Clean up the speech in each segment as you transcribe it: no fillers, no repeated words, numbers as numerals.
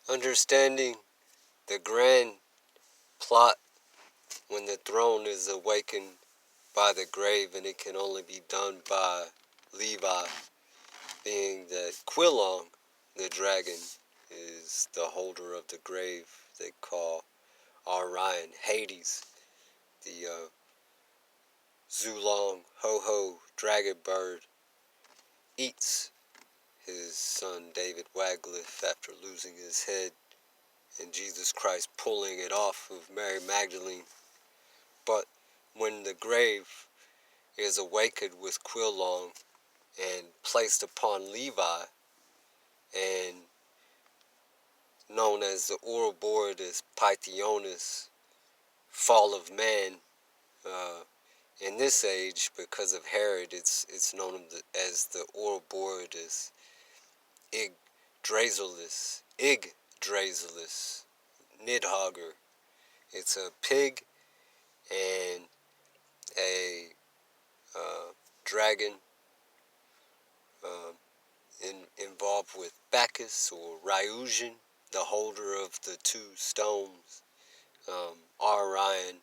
Understanding the grand plot when the throne is awakened by the grave, and it can only be done by Levi, being that Quilong, the dragon, is the holder of the grave they call Orion, Hades, the Zulong Ho-Ho dragon bird, eats his son David Waglif after losing his head, and Jesus Christ pulling it off of Mary Magdalene. But when the grave is awakened with Quilong and placed upon Levi, and known as the ouroborodous pythionous fall of man, in this age, because of Herod, it's known as the ouroborodous Yggdrasilis Nidhogger. It's a pig and a dragon involved with Bacchus or Ryujan, the holder of the two stones, Orion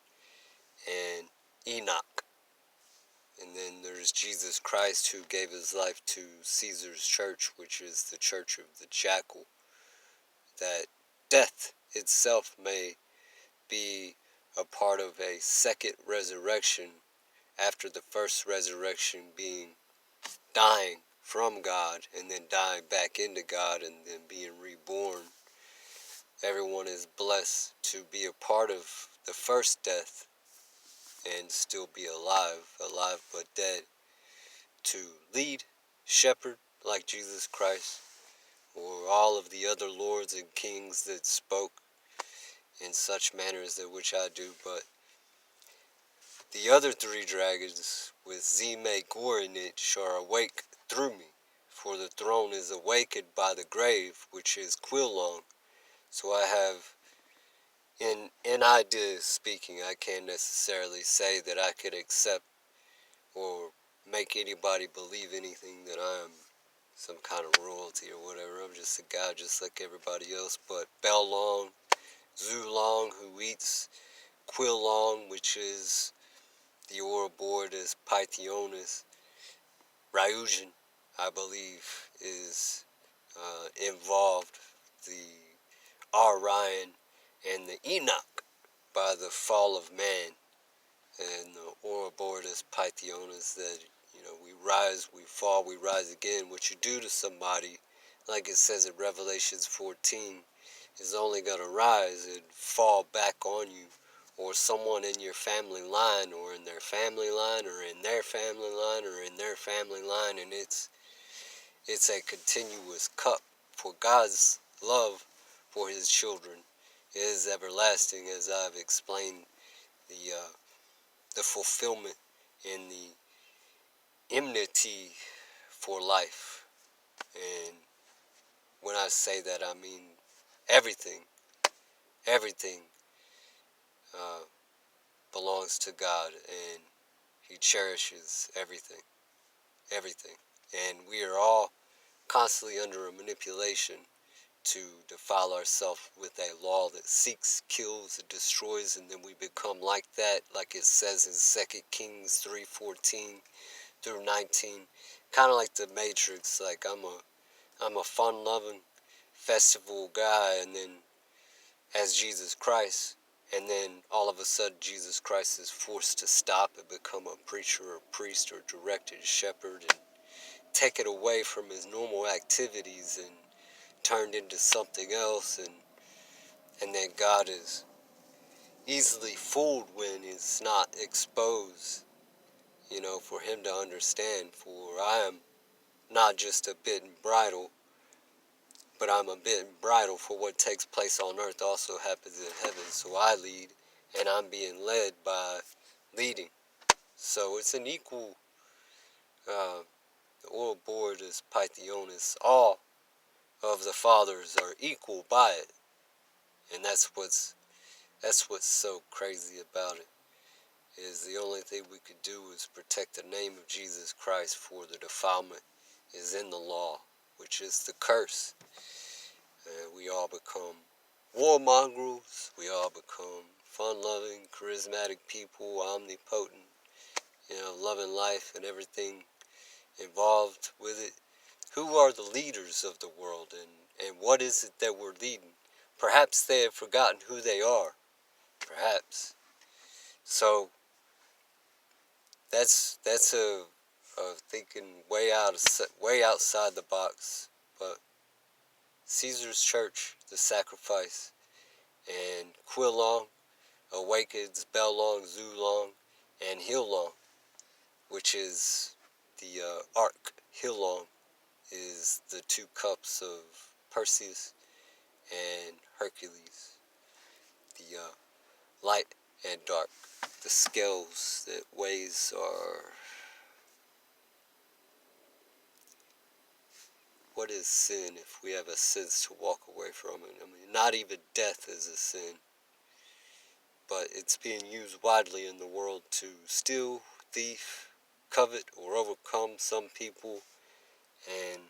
and Enoch. And then there's Jesus Christ, who gave his life to Caesar's church, which is the church of the jackal, that death itself may be a part of a second resurrection, after the first resurrection being dying from God and then dying back into God and then being reborn. Everyone is blessed to be a part of the first death and still be alive but dead, to lead, shepherd like Jesus Christ, or all of the other lords and kings that spoke in such manners that which I do. But the other three dragons with Z-Mey Gorynych are awake through me, for the throne is awakened by the grave, which is Quilong. So I have, in idea speaking, I can't necessarily say that I could accept or make anybody believe anything that I am some kind of royalty or whatever. I'm just a guy just like everybody else. But Bellong, Zulong, who eats Quilong, which is the ouroborodous pythionous, Ryujan, I believe, is involved. The Orion and the Enoch by the fall of man, and the ouroborodous pythionous, that we rise, we fall, we rise again. What you do to somebody, like it says in Revelations 14, is only going to rise and fall back on you, or someone in your family line, or in their family line, or in their family line, or in their family line. And it's a continuous cup, for God's love for his children is everlasting, as I've explained the fulfillment in the enmity for life. And when I say that, I mean everything belongs to God, and he cherishes everything. And we are all constantly under a manipulation to defile ourselves with a law that seeks, kills, and destroys, and then we become like that, like it says in 2 Kings 3:14 through 19. Kind of like the Matrix. Like I'm a fun-loving festival guy, and then as Jesus Christ, and then all of a sudden Jesus Christ is forced to stop and become a preacher or priest or directed shepherd, and take it away from his normal activities and turned into something else. And then God is easily fooled when it's not exposed, for him to understand. For I am not just a bitten bridle, but I'm a bitten bridle, for what takes place on earth also happens in heaven. So I lead, and I'm being led by leading. So it's an equal, the ouroborodous pythionous, all of the fathers are equal by it. And that's what's so crazy about it, is the only thing we could do is protect the name of Jesus Christ, for the defilement is in the law, which is the curse. We we all become war mongrels, we all become fun-loving, charismatic people, omnipotent, loving life and everything involved with it. Who are the leaders of the world, and what is it that we're leading? Perhaps they have forgotten who they are. Perhaps. So that's a thinking way outside the box. But Caesar's church, the sacrifice, and Quilong awakens Bellong, Zulong, and Hillong, which is the arc. Hillong is the two cups of Perseus and Hercules, the light and dark, the scales that weighs are. What is sin if we have a sense to walk away from it? I mean, not even death is a sin, but it's being used widely in the world to steal, thief, covet, or overcome some people, and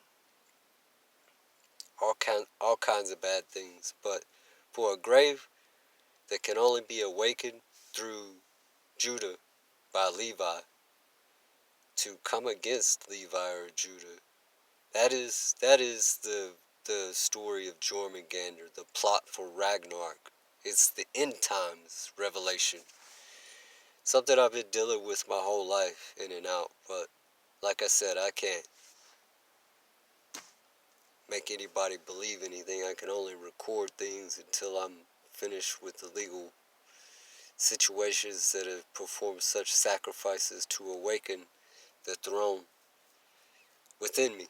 all kinds of bad things. But for a grave that can only be awakened through Judah by Levi, to come against Levi or Judah, that is the story of Jormungandr, the plot for Ragnarok. It's the end times revelation. Something I've been dealing with my whole life, in and out. But like I said, I can't make anybody believe anything. I can only record things until I'm finished with the legal situations that have performed such sacrifices to awaken the throne within me,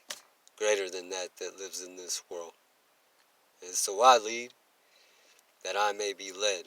greater than that lives in this world. And so I lead, that I may be led.